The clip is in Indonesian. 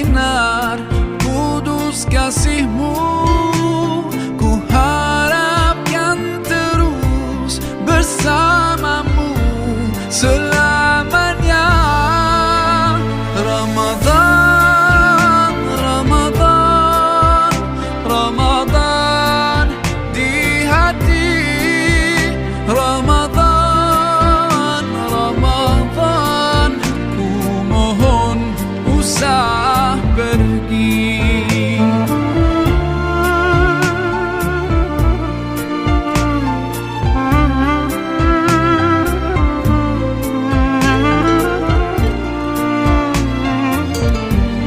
bersinar, kudus kasih-Mu. Ku harapkan terus bersama-Mu selamanya. Ramadan, Ramadan, Ramadan di hati. Ramadan, Ramadan, ku mohon usah